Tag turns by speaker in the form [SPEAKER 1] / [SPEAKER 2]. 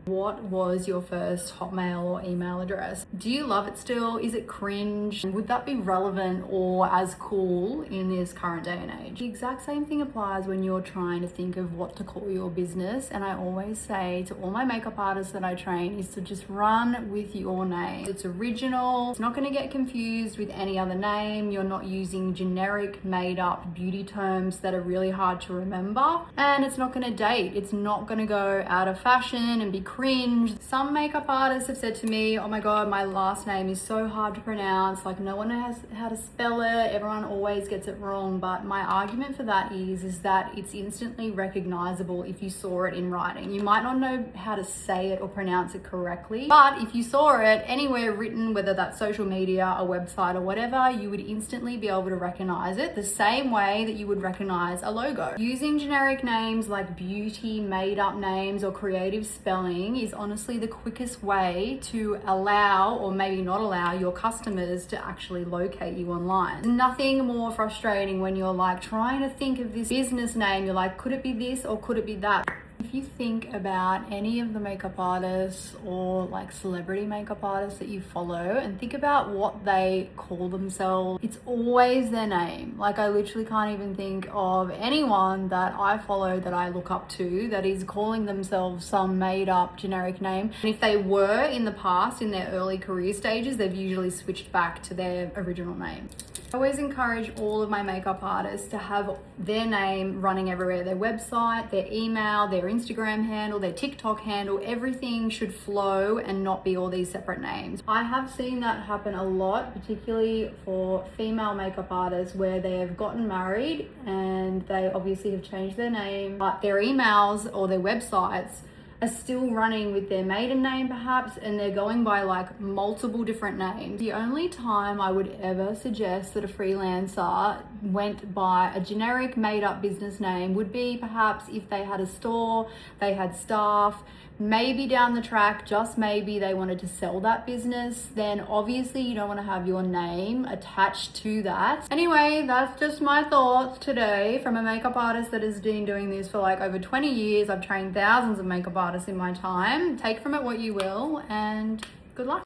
[SPEAKER 1] What was your first Hotmail or email address? Do you love it still? Is it cringe? Would that be relevant or as cool in this current day and age? The exact same thing applies when you're trying to think of what to call your business. And I always say to all my makeup artists that I train is to just run with your name. It's original. It's not going to get confused with any other name. You're not using generic made up beauty terms that are really hard to remember. And it's not going to date. It's not going to go out of fashion and be cringe. Some makeup artists have said to me, oh my God, my last name is so hard to pronounce. Like no one knows how to spell it. Everyone always gets it wrong. But my argument for that is that it's instantly recognizable if you saw it in writing. You might not know how to say it or pronounce it correctly, but if you saw it anywhere written, whether that's social media, a website or whatever, you would instantly be able to recognize it the same way that you would recognize a logo. Using generic names like beauty, made up names or creative spelling is honestly the quickest way to allow, or maybe not allow, your customers to actually locate you online. There's nothing more frustrating when you're like trying to think of this business name. You're like, could it be this or could it be that? If you think about any of the makeup artists or like celebrity makeup artists that you follow and think about what they call themselves, it's always their name. Like I literally can't even think of anyone that I follow that I look up to that is calling themselves some made up generic name. And if they were in the past, in their early career stages, they've usually switched back to their original name. I always encourage all of my makeup artists to have their name running everywhere. Their website, their email, their Instagram handle, their TikTok handle, everything should flow and not be all these separate names. I have seen that happen a lot, particularly for female makeup artists where they have gotten married and they obviously have changed their name, but their emails or their websites are still running with their maiden name perhaps, and they're going by like multiple different names. The only time I would ever suggest that a freelancer went by a generic made up business name would be perhaps if they had a store, they had staff, maybe down the track, just maybe they wanted to sell that business, then obviously you don't want to have your name attached to that. Anyway, that's just my thoughts today from a makeup artist that has been doing this for like over 20 years. I've trained thousands of makeup artists in my time. Take from it what you will, and good luck.